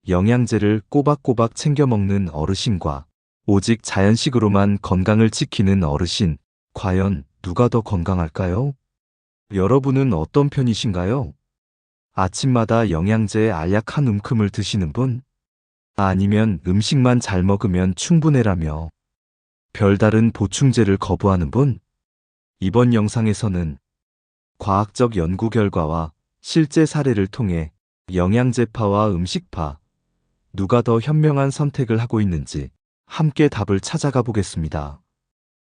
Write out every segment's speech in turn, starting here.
영양제를 꼬박꼬박 챙겨 먹는 어르신과 오직 자연식으로만 건강을 지키는 어르신, 과연 누가 더 건강할까요? 여러분은 어떤 편이신가요? 아침마다 영양제 알약 한 움큼을 드시는 분? 아니면 음식만 잘 먹으면 충분해라며 별다른 보충제를 거부하는 분? 이번 영상에서는 과학적 연구 결과와 실제 사례를 통해 영양제파와 음식파, 누가 더 현명한 선택을 하고 있는지 함께 답을 찾아가 보겠습니다.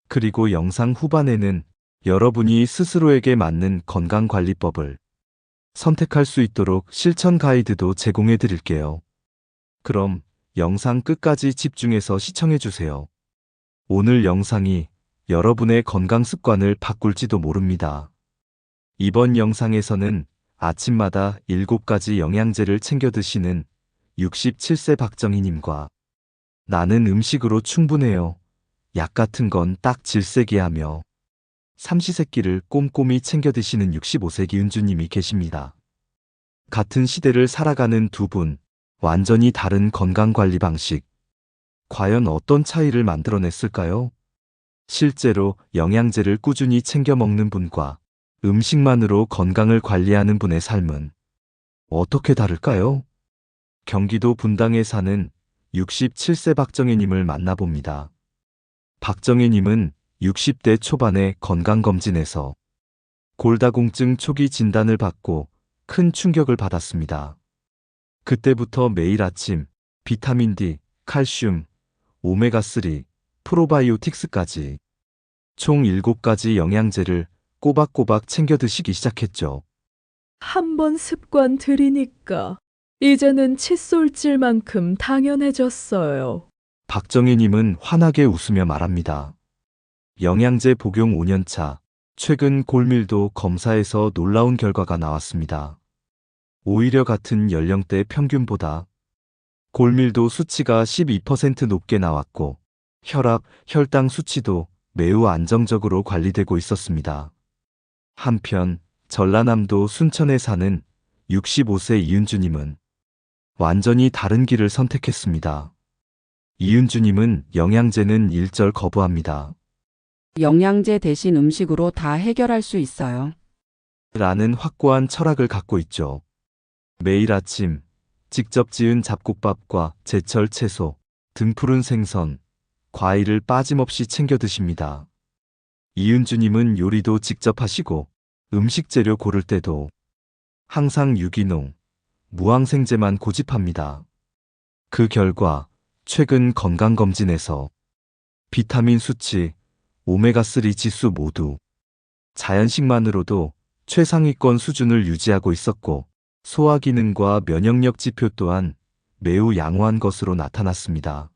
그리고 영상 후반에는 여러분이 스스로에게 맞는 건강관리법을 선택할 수 있도록 실천 가이드도 제공해 드릴게요. 그럼 영상 끝까지 집중해서 시청해 주세요. 오늘 영상이 여러분의 건강 습관을 바꿀지도 모릅니다. 이번 영상에서는 아침마다 7가지 영양제를 챙겨 드시는 67세 박정희님과 나는 음식으로 충분해요. 약 같은 건 딱 질색이야 하며 삼시세끼를 꼼꼼히 챙겨 드시는 65세 기은주님이 계십니다. 같은 시대를 살아가는 두 분, 완전히 다른 건강관리 방식. 과연 어떤 차이를 만들어냈을까요? 실제로 영양제를 꾸준히 챙겨 먹는 분과 음식만으로 건강을 관리하는 분의 삶은 어떻게 다를까요? 경기도 분당에 사는 67세 박정혜님을 만나봅니다. 박정혜님은 60대 초반의 건강검진에서 골다공증 초기 진단을 받고 큰 충격을 받았습니다. 그때부터 매일 아침 비타민 D, 칼슘, 오메가3, 프로바이오틱스까지 총 7가지 영양제를 꼬박꼬박 챙겨 드시기 시작했죠. 한 번 습관 들이니까 이제는 칫솔질만큼 당연해졌어요. 박정희님은 환하게 웃으며 말합니다. 영양제 복용 5년차, 최근 골밀도 검사에서 놀라운 결과가 나왔습니다. 오히려 같은 연령대 평균보다 골밀도 수치가 12% 높게 나왔고 혈압, 혈당 수치도 매우 안정적으로 관리되고 있었습니다. 한편 전라남도 순천에 사는 65세 이윤주님은 완전히 다른 길을 선택했습니다. 이윤주님은 영양제는 일절 거부합니다. 영양제 대신 음식으로 다 해결할 수 있어요. 라는 확고한 철학을 갖고 있죠. 매일 아침 직접 지은 잡곡밥과 제철 채소, 등푸른 생선, 과일을 빠짐없이 챙겨 드십니다. 이윤주님은 요리도 직접 하시고 음식 재료 고를 때도 항상 유기농, 무항생제만 고집합니다. 그 결과 최근 건강검진에서 비타민 수치, 오메가3 지수 모두 자연식만으로도 최상위권 수준을 유지하고 있었고 소화 기능과 면역력 지표 또한 매우 양호한 것으로 나타났습니다.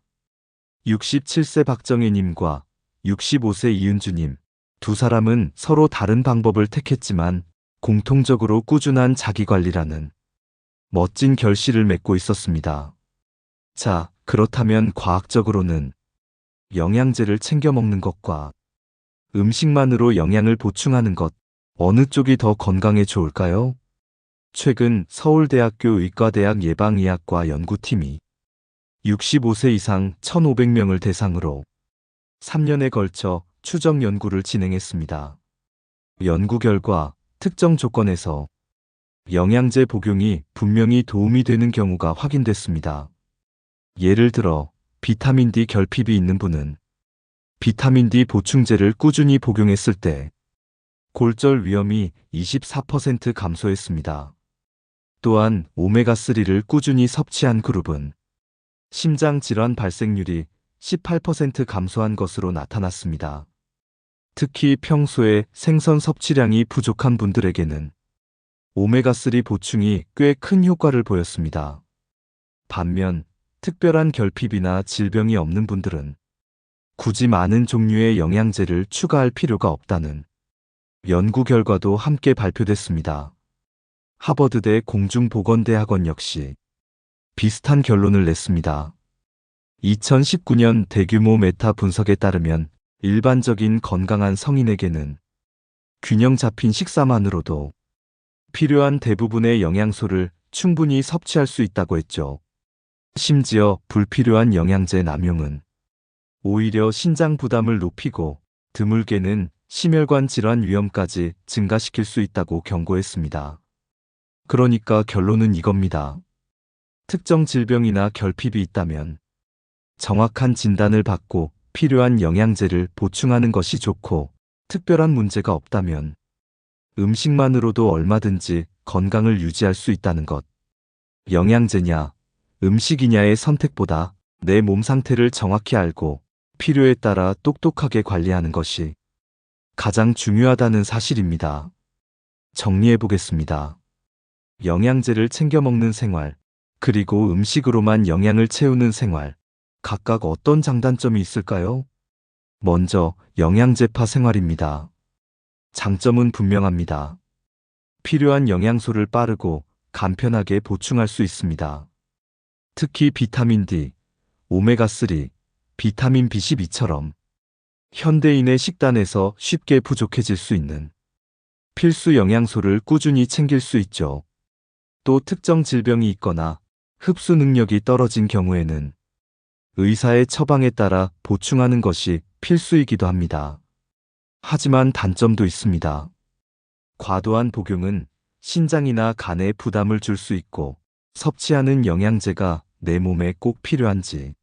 67세 박정혜님과 65세 이윤주님, 두 사람은 서로 다른 방법을 택했지만 공통적으로 꾸준한 자기관리라는 멋진 결실을 맺고 있었습니다. 자, 그렇다면 과학적으로는 영양제를 챙겨 먹는 것과 음식만으로 영양을 보충하는 것, 어느 쪽이 더 건강에 좋을까요? 최근 서울대학교 의과대학 예방의학과 연구팀이 65세 이상 1,500명을 대상으로 3년에 걸쳐 추적 연구를 진행했습니다. 연구 결과 특정 조건에서 영양제 복용이 분명히 도움이 되는 경우가 확인됐습니다. 예를 들어 비타민 D 결핍이 있는 분은 비타민 D 보충제를 꾸준히 복용했을 때 골절 위험이 24% 감소했습니다. 또한 오메가3를 꾸준히 섭취한 그룹은 심장 질환 발생률이 18% 감소한 것으로 나타났습니다. 특히 평소에 생선 섭취량이 부족한 분들에게는 오메가3 보충이 꽤 큰 효과를 보였습니다. 반면 특별한 결핍이나 질병이 없는 분들은 굳이 많은 종류의 영양제를 추가할 필요가 없다는 연구 결과도 함께 발표됐습니다. 하버드대 공중보건대학원 역시 비슷한 결론을 냈습니다. 2019년 대규모 메타 분석에 따르면 일반적인 건강한 성인에게는 균형 잡힌 식사만으로도 필요한 대부분의 영양소를 충분히 섭취할 수 있다고 했죠. 심지어 불필요한 영양제 남용은 오히려 신장 부담을 높이고 드물게는 심혈관 질환 위험까지 증가시킬 수 있다고 경고했습니다. 그러니까 결론은 이겁니다. 특정 질병이나 결핍이 있다면 정확한 진단을 받고 필요한 영양제를 보충하는 것이 좋고, 특별한 문제가 없다면 음식만으로도 얼마든지 건강을 유지할 수 있다는 것. 영양제냐, 음식이냐의 선택보다 내 몸 상태를 정확히 알고 필요에 따라 똑똑하게 관리하는 것이 가장 중요하다는 사실입니다. 정리해 보겠습니다. 영양제를 챙겨 먹는 생활, 그리고 음식으로만 영양을 채우는 생활, 각각 어떤 장단점이 있을까요? 먼저 영양제파 생활입니다. 장점은 분명합니다. 필요한 영양소를 빠르고 간편하게 보충할 수 있습니다. 특히 비타민 D, 오메가3, 비타민 B12처럼 현대인의 식단에서 쉽게 부족해질 수 있는 필수 영양소를 꾸준히 챙길 수 있죠. 또 특정 질병이 있거나 흡수 능력이 떨어진 경우에는 의사의 처방에 따라 보충하는 것이 필수이기도 합니다. 하지만 단점도 있습니다. 과도한 복용은 신장이나 간에 부담을 줄 수 있고, 섭취하는 영양제가 내 몸에 꼭 필요한지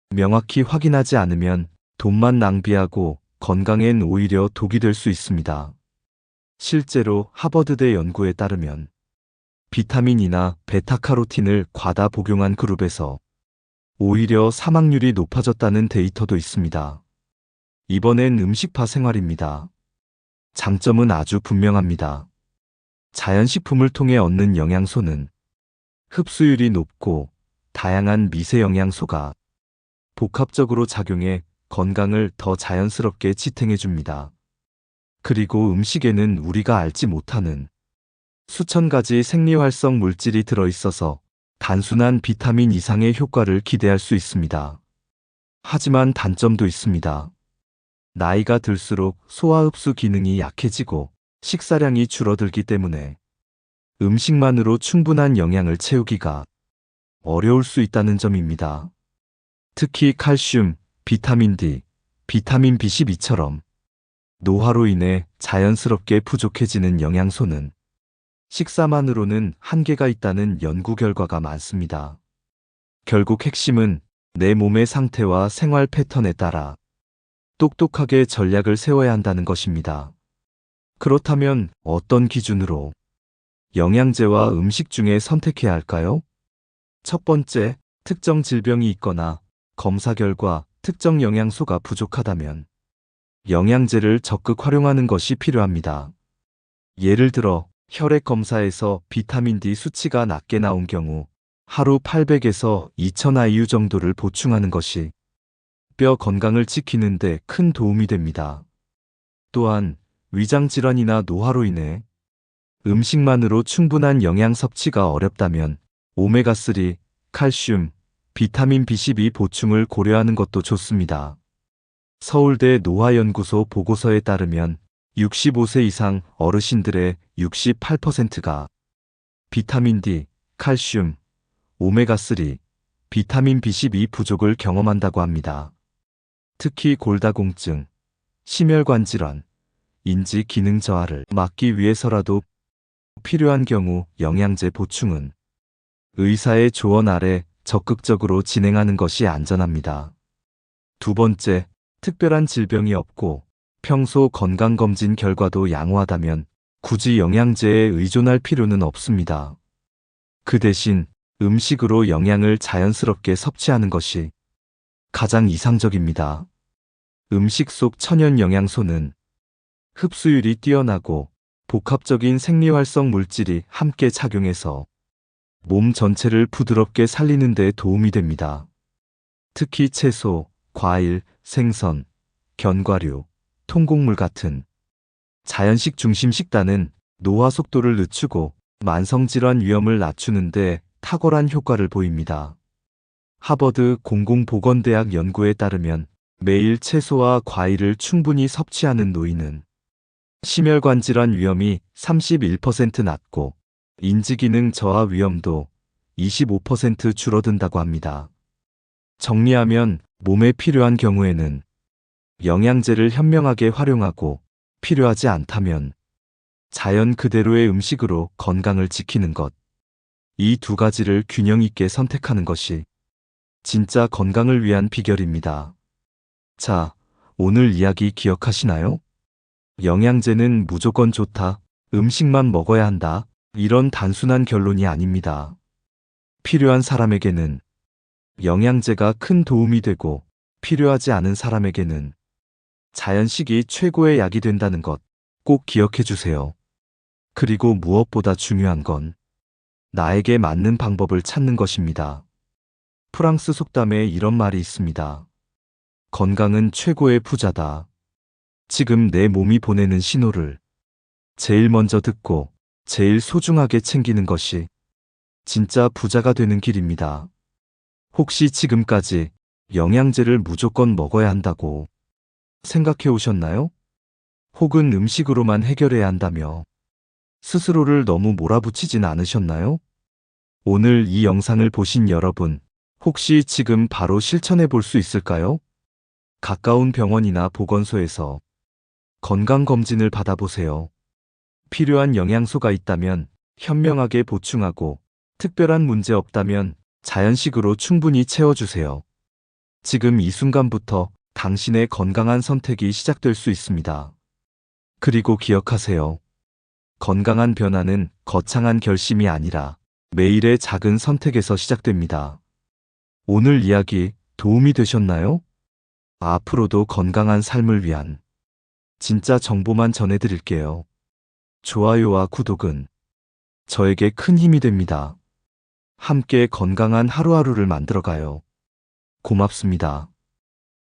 명확히 확인하지 않으면 돈만 낭비하고 건강엔 오히려 독이 될 수 있습니다. 실제로 하버드대 연구에 따르면 비타민이나 베타카로틴을 과다 복용한 그룹에서 오히려 사망률이 높아졌다는 데이터도 있습니다. 이번엔 음식파 생활입니다. 장점은 아주 분명합니다. 자연식품을 통해 얻는 영양소는 흡수율이 높고 다양한 미세 영양소가 복합적으로 작용해 건강을 더 자연스럽게 지탱해 줍니다. 그리고 음식에는 우리가 알지 못하는 수천 가지 생리활성 물질이 들어있어서 단순한 비타민 이상의 효과를 기대할 수 있습니다. 하지만 단점도 있습니다. 나이가 들수록 소화 흡수 기능이 약해지고 식사량이 줄어들기 때문에 음식만으로 충분한 영양을 채우기가 어려울 수 있다는 점입니다. 특히 칼슘, 비타민 D, 비타민 B12처럼 노화로 인해 자연스럽게 부족해지는 영양소는 식사만으로는 한계가 있다는 연구 결과가 많습니다. 결국 핵심은 내 몸의 상태와 생활 패턴에 따라 똑똑하게 전략을 세워야 한다는 것입니다. 그렇다면 어떤 기준으로 영양제와 음식 중에 선택해야 할까요? 첫 번째, 특정 질병이 있거나 검사 결과 특정 영양소가 부족하다면 영양제를 적극 활용하는 것이 필요합니다. 예를 들어 혈액 검사에서 비타민 D 수치가 낮게 나온 경우 하루 800에서 2000 IU 정도를 보충하는 것이 뼈 건강을 지키는 데 큰 도움이 됩니다. 또한 위장 질환이나 노화로 인해 음식만으로 충분한 영양 섭취가 어렵다면 오메가3, 칼슘, 비타민 B12 보충을 고려하는 것도 좋습니다. 서울대 노화연구소 보고서에 따르면 65세 이상 어르신들의 68%가 비타민 D, 칼슘, 오메가3, 비타민 B12 부족을 경험한다고 합니다. 특히 골다공증, 심혈관 질환, 인지 기능 저하를 막기 위해서라도 필요한 경우 영양제 보충은 의사의 조언 아래 적극적으로 진행하는 것이 안전합니다. 두 번째, 특별한 질병이 없고 평소 건강검진 결과도 양호하다면 굳이 영양제에 의존할 필요는 없습니다. 그 대신 음식으로 영양을 자연스럽게 섭취하는 것이 가장 이상적입니다. 음식 속 천연 영양소는 흡수율이 뛰어나고 복합적인 생리활성 물질이 함께 작용해서 몸 전체를 부드럽게 살리는 데 도움이 됩니다. 특히 채소, 과일, 생선, 견과류, 통곡물 같은 자연식 중심 식단은 노화 속도를 늦추고 만성질환 위험을 낮추는 데 탁월한 효과를 보입니다. 하버드 공공보건대학 연구에 따르면 매일 채소와 과일을 충분히 섭취하는 노인은 심혈관 질환 위험이 31% 낮고 인지기능 저하 위험도 25% 줄어든다고 합니다. 정리하면 몸에 필요한 경우에는 영양제를 현명하게 활용하고 필요하지 않다면 자연 그대로의 음식으로 건강을 지키는 것. 이 두 가지를 균형 있게 선택하는 것이 진짜 건강을 위한 비결입니다. 자, 오늘 이야기 기억하시나요? 영양제는 무조건 좋다, 음식만 먹어야 한다, 이런 단순한 결론이 아닙니다. 필요한 사람에게는 영양제가 큰 도움이 되고 필요하지 않은 사람에게는 자연식이 최고의 약이 된다는 것 꼭 기억해 주세요. 그리고 무엇보다 중요한 건 나에게 맞는 방법을 찾는 것입니다. 프랑스 속담에 이런 말이 있습니다. 건강은 최고의 부자다. 지금 내 몸이 보내는 신호를 제일 먼저 듣고 제일 소중하게 챙기는 것이 진짜 부자가 되는 길입니다. 혹시 지금까지 영양제를 무조건 먹어야 한다고 생각해 오셨나요? 혹은 음식으로만 해결해야 한다며 스스로를 너무 몰아붙이진 않으셨나요? 오늘 이 영상을 보신 여러분, 혹시 지금 바로 실천해 볼 수 있을까요? 가까운 병원이나 보건소에서 건강검진을 받아보세요. 필요한 영양소가 있다면 현명하게 보충하고 특별한 문제 없다면 자연식으로 충분히 채워주세요. 지금 이 순간부터 당신의 건강한 선택이 시작될 수 있습니다. 그리고 기억하세요. 건강한 변화는 거창한 결심이 아니라 매일의 작은 선택에서 시작됩니다. 오늘 이야기 도움이 되셨나요? 앞으로도 건강한 삶을 위한 진짜 정보만 전해드릴게요. 좋아요와 구독은 저에게 큰 힘이 됩니다. 함께 건강한 하루하루를 만들어가요. 고맙습니다.